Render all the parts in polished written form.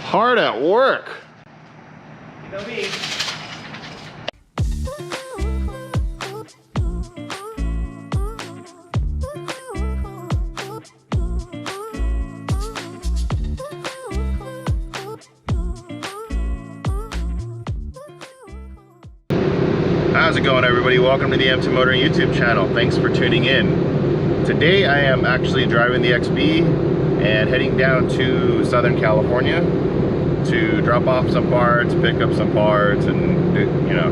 Hard at work. You know me. How's it going, everybody? Welcome to the M2 Motoring YouTube channel. Thanks for tuning in. Today I am actually driving the XB and heading down to Southern California to drop off some parts, pick up some parts, and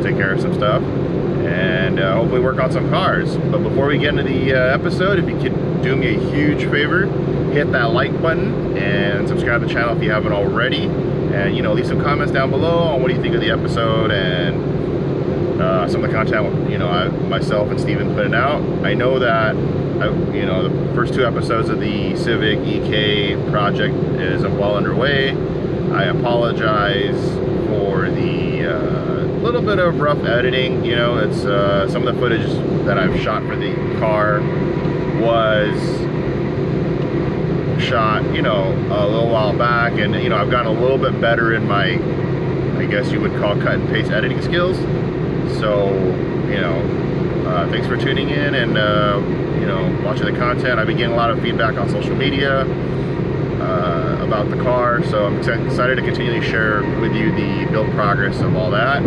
take care of some stuff, and hopefully work on some cars. But before we get into the episode, if you could do me a huge favor, hit that like button and subscribe to the channel if you haven't already, and leave some comments down below on what do you think of the episode and some of the content myself and Steven putting out. I know that the first two episodes of the Civic EK project is well underway. I apologize for the little bit of rough editing. It's some of the footage that I've shot for the car was shot a little while back, and I've gotten a little bit better in my, I guess you would call, cut and paste editing skills. So thanks for tuning in and watching the content. I've been getting a lot of feedback on social media about the car, so I'm excited to continually share with you the build progress of all that.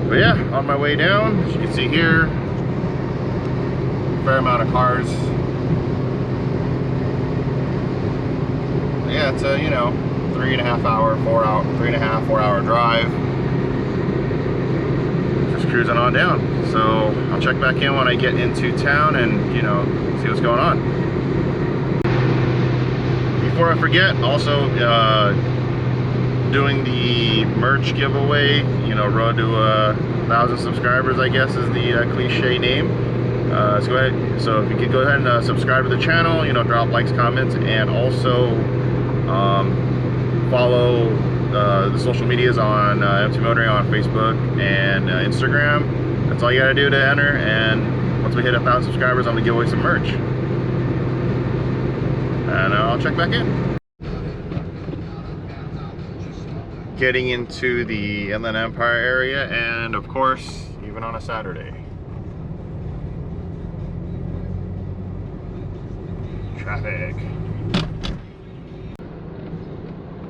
But yeah, on my way down, as you can see here, fair amount of cars. Yeah, it's a 3.5 hour, 4 hour drive. Just cruising on down. So I'll check back in when I get into town and see what's going on. Before I forget, also doing the merch giveaway, road to 1,000 subscribers, I guess is the cliche name. So go ahead. So if you could go ahead and subscribe to the channel, drop likes, comments, and also follow the social medias on M2 Motoring on Facebook and Instagram. That's all you gotta do to enter, and once we hit 1,000 subscribers, I'm gonna give away some merch. And I'll check back in. Getting into the Inland Empire area, and of course, even on a Saturday. Traffic.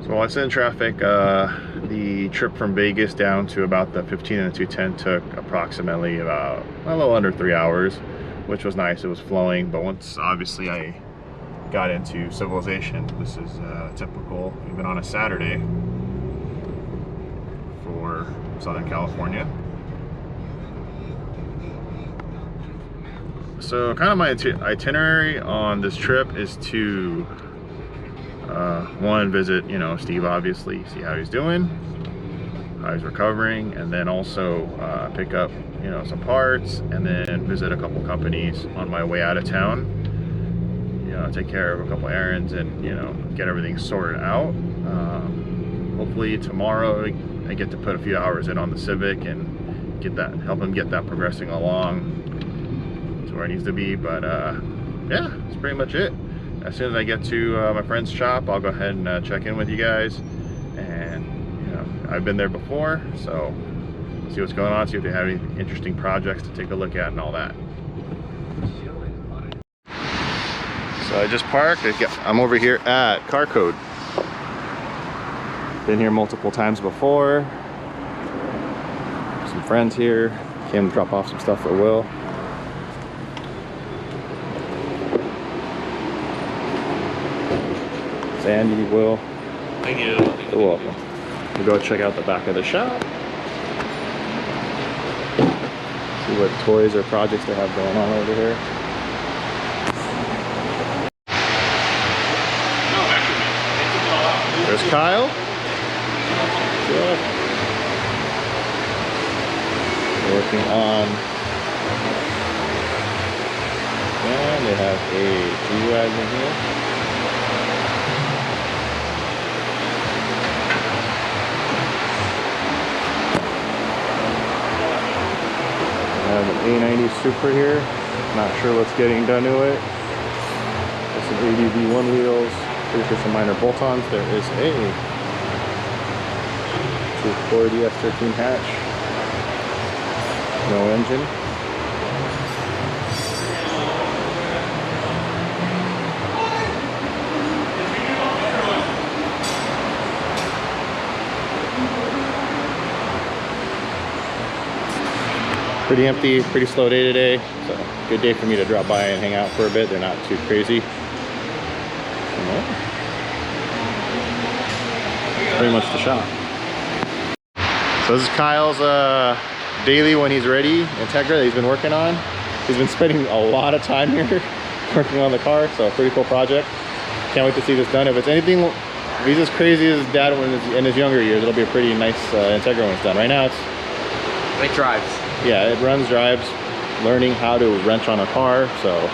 So while I was in traffic, the trip from Vegas down to about the 15 and the 210 took approximately about a little under 3 hours, which was nice. It was flowing, but once obviously I got into civilization, this is typical even on a Saturday for Southern California. So kind of my itinerary on this trip is to one, visit Steve, obviously, see how he's doing, how he's recovering, and then also pick up some parts, and then visit a couple companies on my way out of town. Take care of a couple errands and get everything sorted out. Hopefully tomorrow I get to put a few hours in on the Civic and help him get that progressing along to where it needs to be. But yeah, that's pretty much it. As soon as I get to my friend's shop, I'll go ahead and check in with you guys. And I've been there before, so see what's going on, see if they have any interesting projects to take a look at and all that. So I just parked. I'm over here at Car Code. Been here multiple times before. Some friends here. Came to drop off some stuff for Will. Sandy, Will. Thank you. You're welcome. We'll go check out the back of the shop. See what toys or projects they have going on over here. There's Kyle. Good. Working on, and they have a G-Wagon here. I have an A90 Super here. Not sure what's getting done to it. There's some ADV one wheels. Pretty sure some minor bolt-ons. There is a 240 S13 hatch. No engine. Pretty empty, pretty slow day today. So good day for me to drop by and hang out for a bit. They're not too crazy. Pretty much the shop. So this is Kyle's daily when he's ready Integra that he's been working on. He's been spending a lot of time here working on the car, so pretty cool project. Can't wait to see this done. If it's anything, if he's as crazy as his dad in his younger years, it'll be a pretty nice Integra when it's done. Right now It drives. Yeah, it runs, drives, learning how to wrench on a car, so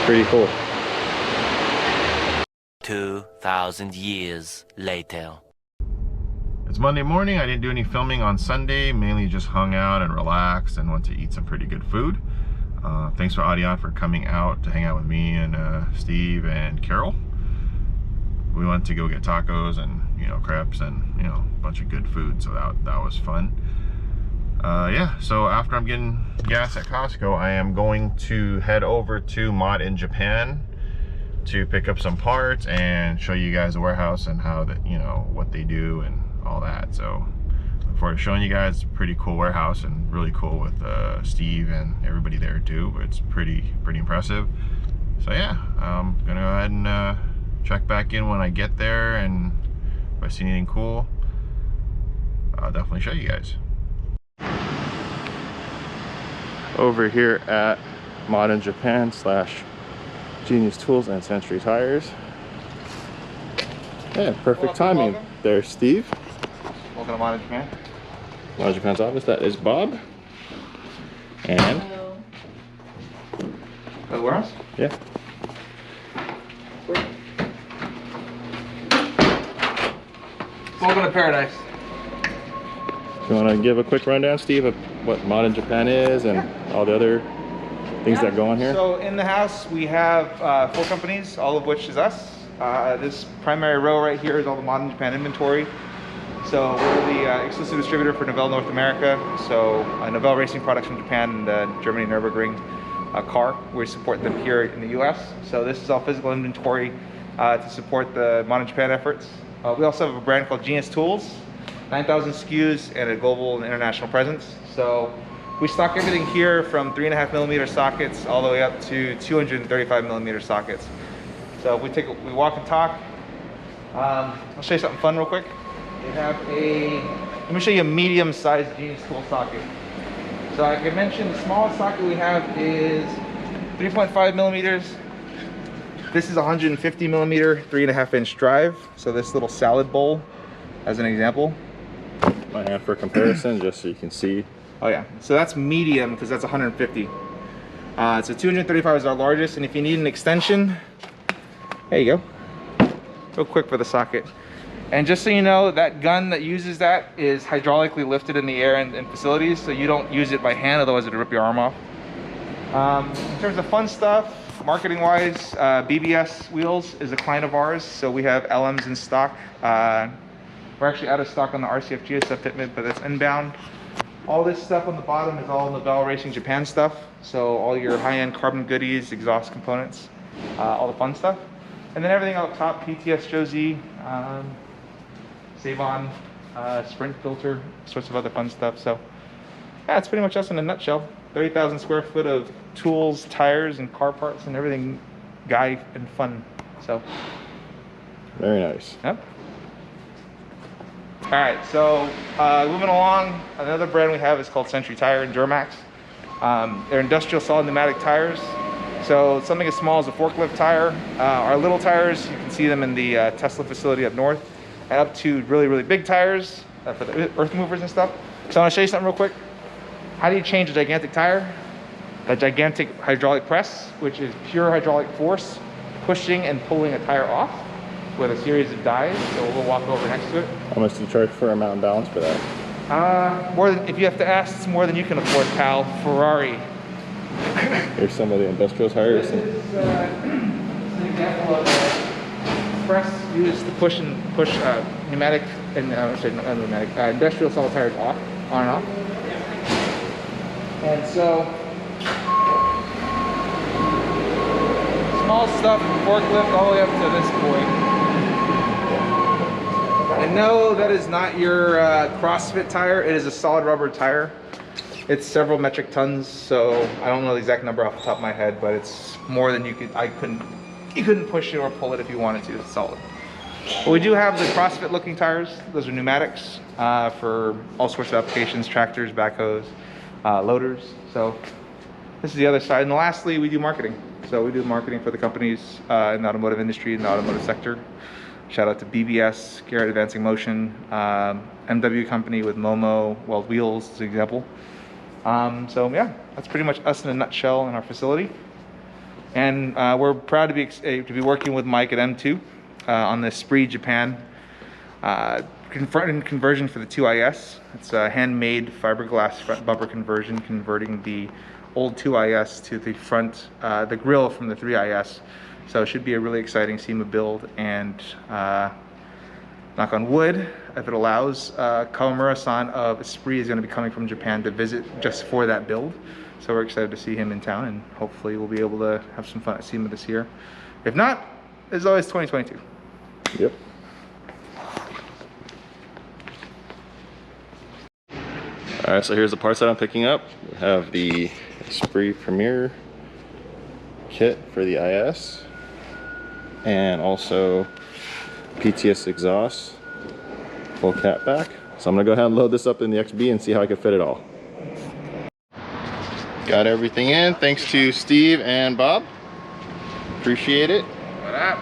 pretty cool. 2,000 years later. It's Monday morning. I didn't do any filming on Sunday, mainly just hung out and relaxed and went to eat some pretty good food. Thanks for Audion for coming out to hang out with me and Steve and Carol. We went to go get tacos and, you know, crepes and, you know, a bunch of good food, so that was fun. Yeah, so after I'm getting gas at Costco, I am going to head over to ModInJapan to pick up some parts and show you guys the warehouse and how that, you know, what they do and all that. So look forward to showing you guys. Pretty cool warehouse and really cool with Steve and everybody there too. It's pretty impressive. So yeah, I'm gonna go ahead and check back in when I get there, and if I see anything cool, I'll definitely show you guys. Over here at ModInJapan / Genius Tools and Century Tires. Yeah, perfect timing. Welcome. There's Steve. Welcome to ModInJapan. ModInJapan's office. That is Bob. And The warehouse? yeah. Welcome to paradise. You want to give a quick rundown, Steve, of what ModInJapan is and all the other things that go on here? So in the house we have 4 companies, all of which is us. This primary row right here is all the ModInJapan inventory. So we're the exclusive distributor for Novell North America. So Novell racing products from Japan and the Germany Nürburgring car. We support them here in the US. So this is all physical inventory to support the ModInJapan efforts. We also have a brand called Genius Tools, 9,000 SKUs and a global and international presence. So we stock everything here from 3.5mm sockets all the way up to 235mm sockets. So we walk and talk. I'll show you something fun real quick. We have let me show you a medium-sized Genius Tool socket. So like I mentioned, the smallest socket we have is 3.5mm. This is 150mm, 3.5-inch drive. So this little salad bowl, as an example. My hand for comparison, just so you can see. Oh yeah, so that's medium because that's 150. So 235 is our largest, and if you need an extension, there you go. Real quick for the socket. And just so you know, that gun that uses that is hydraulically lifted in the air in facilities, so you don't use it by hand, otherwise it'll rip your arm off. In terms of fun stuff, marketing-wise, BBS Wheels is a client of ours, so we have LMs in stock. We're actually out of stock on the RCF GSF fitment, but that's inbound. All this stuff on the bottom is all Novell Racing Japan stuff, so all your high-end carbon goodies, exhaust components, all the fun stuff. And then everything up top, PTS Josie, Savon, Sprint filter, sorts of other fun stuff. So yeah, it's pretty much us in a nutshell. 30,000 square foot of tools, tires, and car parts, and everything guy and fun. So Very nice. yep. All right, so moving along, another brand we have is called Century Tire and Duramax. They're industrial solid pneumatic tires. So something as small as a forklift tire. Our little tires, you can see them in the Tesla facility up north, and up to really, really big tires for the earth movers and stuff. So I want to show you something real quick. How do you change a gigantic tire? A gigantic hydraulic press, which is pure hydraulic force, pushing and pulling a tire off with a series of dies. So we'll walk over next to it. How much do you charge for a mount and balance for that? More than, if you have to ask, it's more than you can afford, pal. Ferrari. Here's some of the industrial tires. This is an example of a press used to push pneumatic and sorry, not pneumatic, industrial solid tires on and off. And so small stuff, forklift all the way up to this point. And no, that is not your CrossFit tire. It is a solid rubber tire. It's several metric tons, so I don't know the exact number off the top of my head, but it's more than you couldn't push it or pull it if you wanted to. It's solid. But we do have the CrossFit looking tires. Those are pneumatics for all sorts of applications: tractors, backhoes, loaders. So this is the other side. And lastly, we do marketing. So we do marketing for the companies in the automotive industry, in the automotive sector. Shout out to BBS, Garrett Advancing Motion, MW Company with Momo, Weld Wheels as an example. So yeah, that's pretty much us in a nutshell in our facility. And we're proud to be working with Mike at M2 on the Esprit Japan conversion for the 2IS. It's a handmade fiberglass front bumper conversion, converting the old 2IS to the front, the grille from the 3IS. So it should be a really exciting SEMA build, and knock on wood, if it allows, Kawamura-san of Esprit is going to be coming from Japan to visit just for that build. So we're excited to see him in town, and hopefully we'll be able to have some fun at SEMA this year. If not, there's always 2022. Yep. All right, so here's the parts that I'm picking up. We have the Esprit Premiere kit for the IS, and also PTS exhaust, full cat back. So I'm gonna go ahead and load this up in the XB and see how I can fit it all. Got everything in, thanks to Steve and Bob. Appreciate it. What up?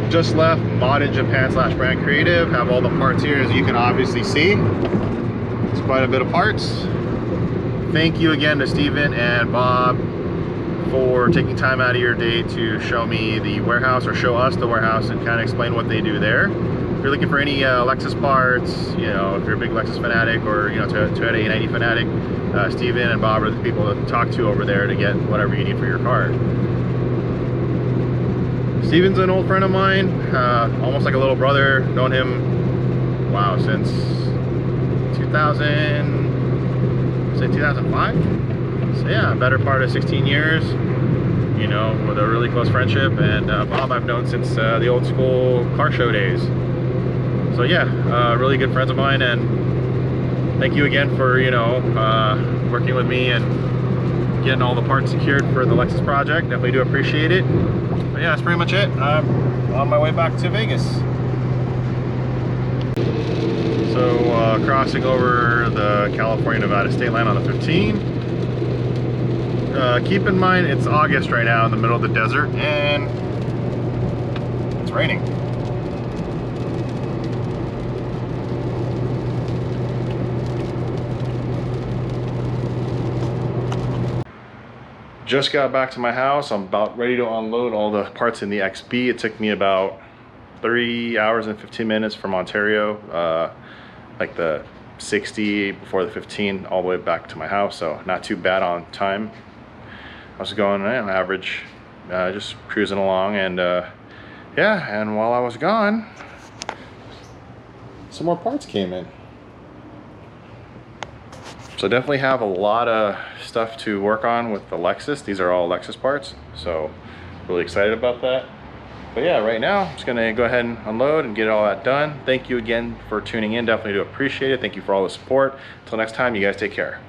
Just left ModInJapan / Brand Creative. Have all the parts here, as you can obviously see. It's quite a bit of parts. Thank you again to Steven and Bob for taking time out of your day to show me the warehouse, or show us the warehouse, and kind of explain what they do there. If you're looking for any Lexus parts, you know, if you're a big Lexus fanatic, or, you know, Toyota 890 fanatic, Steven and Bob are the people to talk to over there to get whatever you need for your car. Steven's an old friend of mine, almost like a little brother. Known him, wow, since 2005. So yeah, better part of 16 years, you know, with a really close friendship. And Bob I've known since the old school car show days. So yeah, really good friends of mine, and thank you again for, you know, working with me and getting all the parts secured for the Lexus project. Definitely do appreciate it. But yeah, that's pretty much it. I'm on my way back to Vegas. So crossing over the California-Nevada state line on the 15. Keep in mind it's August right now in the middle of the desert, and it's raining. Just got back to my house. I'm about ready to unload all the parts in the XB. It took me about 3 hours and 15 minutes from Ontario, like the 60 before the 15, all the way back to my house. So not too bad on time. I was going on average, just cruising along, and yeah, and while I was gone, some more parts came in. So definitely have a lot of stuff to work on with the Lexus. These are all Lexus parts, so really excited about that. But yeah, right now I'm just gonna go ahead and unload and get all that done. Thank you again for tuning in. Definitely do appreciate it. Thank you for all the support. Until next time, you guys take care.